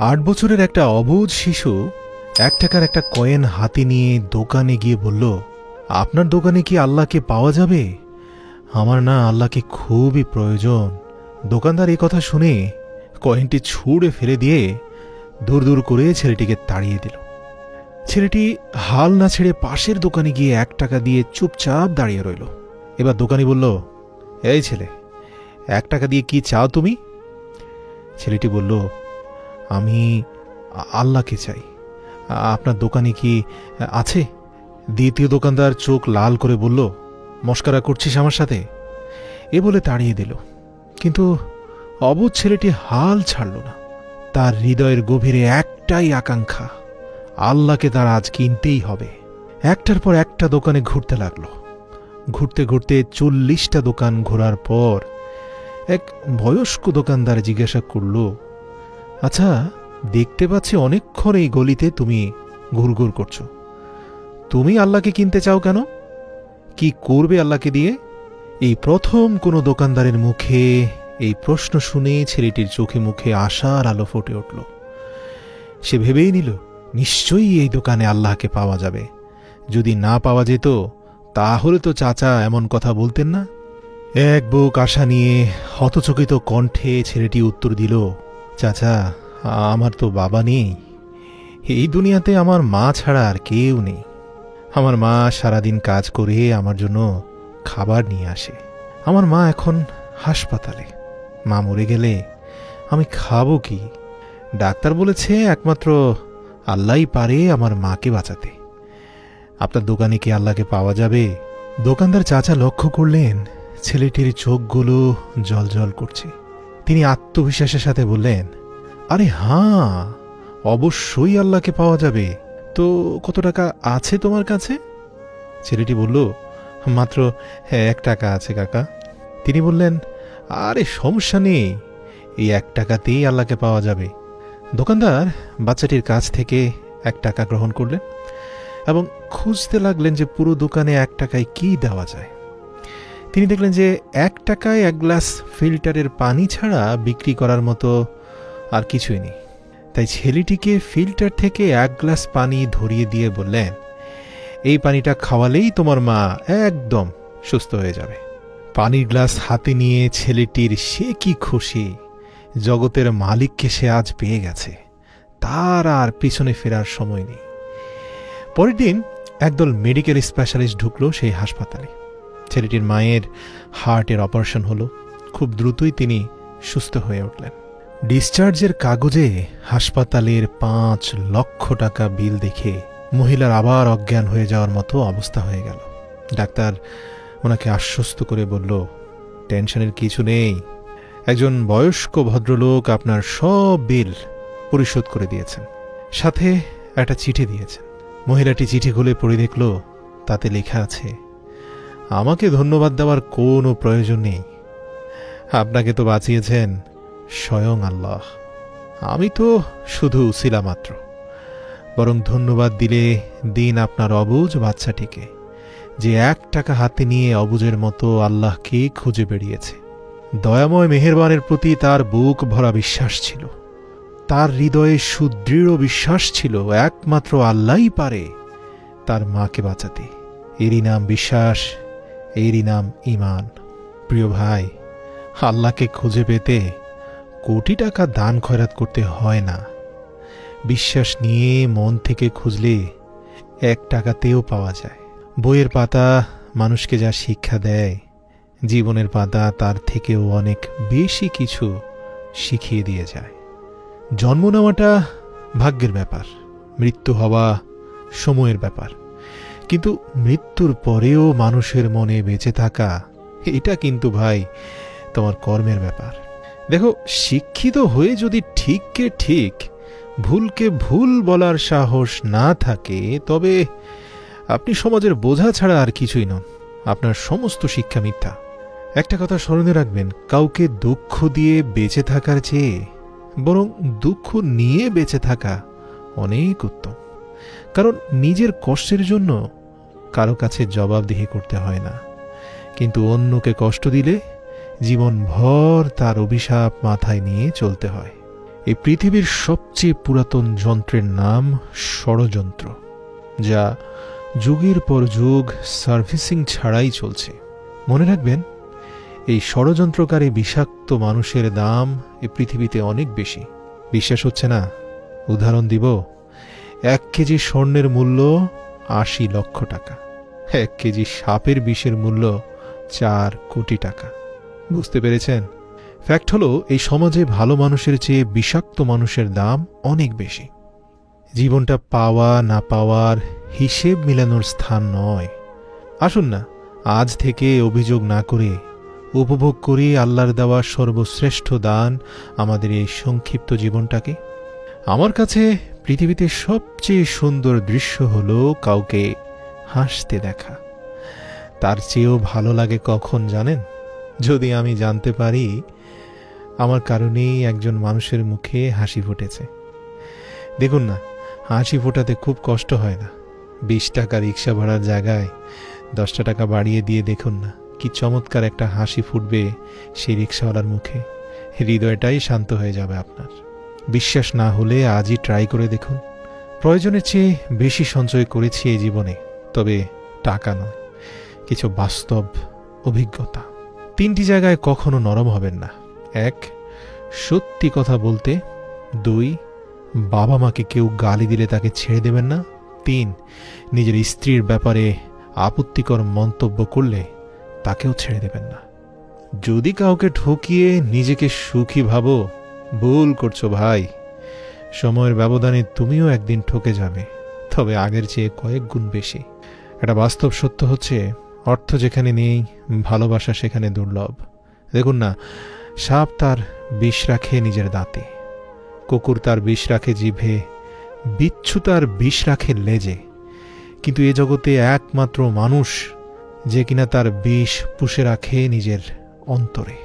8 বছরের একটা অবুঝ শিশু 1 টাকার একটা কয়েন হাতে নিয়ে দোকানে গিয়ে বলল, আপনার দোকানে কি আল্লাহকে পাওয়া যাবে? আমার না আল্লাহকে খুবই প্রয়োজন। দোকানদার এই কথা শুনে কয়েনটি ছুঁড়ে ফেলে দিয়ে দূর দূর করে ছেলেটিকে তাড়িয়ে দিল। ছেলেটি হাল না ছেড়ে পাশের দোকানে গিয়ে 1 টাকা দিয়ে চুপচাপ দাঁড়িয়ে রইল। এবার দোকানি বলল, এই ছেলে, 1 টাকা দিয়ে কি চাও তুমি? ছেলেটি বলল, আমি আল্লাহকে চাই। আপনার দোকানে কি আছে? দ্বিতীয় দোকানদার চোখ লাল করে বলল, মস্করা করছিস আমার সাথে? এ বলে তাড়িয়ে দিল। কিন্তু অবুঝ ছেলেটি হাল ছাড়ল না। তার হৃদয়ের গভীরে একটাই আকাঙ্ক্ষা, আল্লাহকে তার আজ কিনতেই হবে। একটার পর একটা দোকানে ঘুরতে লাগলো। ঘুরতে ঘুরতে 40টা দোকান ঘোরার পর এক বয়স্ক দোকানদার জিজ্ঞাসা করল, আচ্ছা, দেখতে পাচ্ছি অনেকক্ষণ এই গলিতে তুমি ঘুরঘুর করছো। তুমি আল্লাহকে কিনতে চাও কেন? কি করবে আল্লাহকে দিয়ে? এই প্রথম কোনো দোকানদারের মুখে এই প্রশ্ন শুনে ছেলেটির চোখে মুখে আশার আলো ফুটে উঠল। সে ভেবেই নিল, নিশ্চয়ই এই দোকানে আল্লাহকে পাওয়া যাবে। যদি না পাওয়া যেত তাহলে তো চাচা এমন কথা বলতেন না। এক বুক আশা নিয়ে হতচকিত কণ্ঠে ছেলেটি উত্তর দিল, চাচা, আমার তো বাবা নেই। এই দুনিয়াতে আমার মা ছাড়া আর কেউ নেই। আমার মা সারাদিন কাজ করে আমার জন্য খাবার নিয়ে আসে। আমার মা এখন হাসপাতালে। মা মরে গেলে আমি খাবো কি? ডাক্তার বলেছে একমাত্র আল্লাহই পারে আমার মাকে বাঁচাতে। আপনার দোকানে কি আল্লাহকে পাওয়া যাবে? দোকানদার চাচা লক্ষ্য করলেন ছেলেটির চোখগুলো জলজল করছে। তিনি আত্মবিশ্বাসের সাথে বললেন, আরে হাঁ, অবশ্যই আল্লাহকে পাওয়া যাবে। তো কত টাকা আছে তোমার কাছে? ছেলেটি বলল, মাত্র 1 টাকা আছে কাকা। তিনি বললেন, আরে সমস্যা নেই, এই 1 টাকাতেই আল্লাহকে পাওয়া যাবে। দোকানদার বাচ্চাটির কাছ থেকে 1 টাকা গ্রহণ করলেন এবং খুঁজতে লাগলেন যে পুরো দোকানে 1 টাকায় কি দেওয়া যায়। তিনি দেখলেন যে 1 টাকায় 1 গ্লাস ফিল্টারের পানি ছাড়া বিক্রি করার মতো আর কিছুই নেই। তাই ছেলেটিকে ফিল্টার থেকে 1 গ্লাস পানি ধরিয়ে দিয়ে বললেন, এই পানিটা খাওয়ালেই তোমার মা একদম সুস্থ হয়ে যাবে। পানির গ্লাস হাতে নিয়ে ছেলেটির সে কি খুশি, জগতের মালিককে সে আজ পেয়ে গেছে, তার আর পিছনে ফেরার সময় নেই। পরের দিন একদল মেডিকেল স্পেশালিস্ট ঢুকলো সেই হাসপাতালে। ছেলেটির মায়ের হার্টের অপারেশন হলো। খুব দ্রুতই তিনি সুস্থ হয়ে উঠলেন। ডিসচার্জের কাগজে হাসপাতালের 5 লক্ষ টাকা বিল দেখে মহিলার আবার অজ্ঞান হয়ে যাওয়ার মতো অবস্থা হয়ে গেল। ডাক্তার ওনাকে আশ্বস্ত করে বলল, টেনশনের কিছু নেই, একজন বয়স্ক ভদ্রলোক আপনার সব বিল পরিশোধ করে দিয়েছেন, সাথে একটা চিঠি দিয়েছেন। মহিলাটি চিঠি খুলে পড়ে দেখল, তাতে লেখা আছে, আমাকে ধন্যবাদ দেওয়ার কোনো প্রয়োজন নেই। আপনাকে তো বাঁচিয়েছেন স্বয়ং আল্লাহ। আমি তো শুধু উসিলা মাত্র। বরং ধন্যবাদ দিলে দিন আপনার অবুঝ বাচ্চাটিকে, যে 1 টাকা হাতে নিয়ে অবুঝের মতো আল্লাহকে খুঁজে বেরিয়েছে। দয়াময় মেহেরবানের প্রতি তার বুক ভরা বিশ্বাস ছিল। তার হৃদয়ে সুদৃঢ় বিশ্বাস ছিল একমাত্র আল্লাহই পারে তার মাকে বাঁচাতে। এরই নাম বিশ্বাস, এরই নাম ঈমান। প্রিয় ভাই, আল্লাহকে খুঁজে পেতে কোটি টাকা দান খয়রাত করতে হয় না। বিশ্বাস নিয়ে মন থেকে খুঁজলে 1 টাকাতেও পাওয়া যায়। বইয়ের পাতা মানুষকে যা শিক্ষা দেয়, জীবনের পাতা তার থেকেও অনেক বেশি কিছু শিখিয়ে দিয়ে যায়। জন্ম নেওয়াটা ভাগ্যের ব্যাপার, মৃত্যু হওয়া সময়ের ব্যাপার, কিন্তু মৃত্যুর পরেও মানুষের মনে বেঁচে থাকা, এটা কিন্তু ভাই তোমার কর্মের ব্যাপার। দেখো, শিক্ষিত হয়ে যদি ঠিককে ঠিক, ভুলকে ভুল বলার সাহস না থাকে, তবে আপনি সমাজের বোঝা ছাড়া আর কিছুই নন। আপনার সমস্ত শিক্ষা মিথ্যা। একটা কথা স্মরণে রাখবেন, কাউকে দুঃখ দিয়ে বেঁচে থাকার চেয়ে বরং দুঃখ নিয়ে বেঁচে থাকা অনেক উত্তম। কারণ নিজের কষ্টের জন্য কারো কাছে জবাবদিহি করতে হয় না, কিন্তু অন্যকে কষ্ট দিলে জীবনভর তার অভিশাপ মাথায় নিয়ে চলতে হয়। এই পৃথিবীর সবচেয়ে পুরাতন যন্ত্রের নাম ষড়যন্ত্র, যা যুগের পর যুগ সার্ভিসিং ছাড়াই চলছে। মনে রাখবেন, এই ষড়যন্ত্রকারী বিষাক্ত মানুষের দাম এই পৃথিবীতে অনেক বেশি। বিশ্বাস হচ্ছে না? উদাহরণ দিব। 1 কেজি স্বর্ণের মূল্য 80 লক্ষ টাকা, 1 কেজি সাপের বিষের মূল্য 4 কোটি টাকা। বুঝতে পেরেছেন? ফ্যাক্ট হলো, এই সমাজে ভালো মানুষের চেয়ে বিষাক্ত মানুষের দাম অনেক বেশি। জীবনটা পাওয়া না পাওয়ার হিসেব মিলানোর স্থান নয়। আসুন না, আজ থেকে অভিযোগ না করে উপভোগ করি আল্লাহর দেওয়া সর্বশ্রেষ্ঠ দান, আমাদের এই সংক্ষিপ্ত জীবনটাকে। আমার কাছে পৃথিবীতে সবচেয়ে সুন্দর দৃশ্য হলো কাউকে হাসতে দেখা। তার চেয়েও ভালো লাগে কখন জানেন? যদি আমি জানতে পারি আমার কারণেই একজন মানুষের মুখে হাসি ফুটেছে। দেখুন না, হাসি ফোটাতে খুব কষ্ট হয় না। 20 টাকা রিক্সা ভাড়ার জায়গায় 10 টাকা বাড়িয়ে দিয়ে দেখুন না, কি চমৎকার একটা হাসি ফুটবে সেই রিক্সাওয়ালার মুখে। হৃদয়টাই শান্ত হয়ে যাবে আপনার। বিশ্বাস না হলে আজই ট্রাই করে দেখুন। প্রয়োজনের চেয়ে বেশি সঞ্চয় করেছি এই জীবনে, তবে টাকা নয়, কিছু বাস্তব অভিজ্ঞতা। 3টি জায়গায় কখনো নরম হবেন না। 1, সত্যি কথা বলতে। 2, বাবা মাকে কেউ গালি দিলে তাকে ছেড়ে দেবেন না। 3, নিজের স্ত্রীর ব্যাপারে আপত্তিকর মন্তব্য করলে তাকেও ছেড়ে দেবেন না। যদি কাউকে ঠকিয়ে নিজেকে সুখী ভাবো, ভুল করছো ভাই। সময়ের ব্যবধানে তুমিও একদিন ঠকে যাবে, তবে আগের চেয়ে কয়েক গুণ বেশি। একটা বাস্তব সত্য হচ্ছে, অর্থ যেখানে নেই, ভালোবাসা সেখানে দুর্লভ। দেখুন না, সাপ তার বিষ রাখে নিজের দাঁতে, কুকুর তার বিষ রাখে জিভে, বিচ্ছু তার বিষ রাখে লেজে, কিন্তু এ জগতে একমাত্র মানুষ যে কিনা তার বিষ পুষে রাখে নিজের অন্তরে।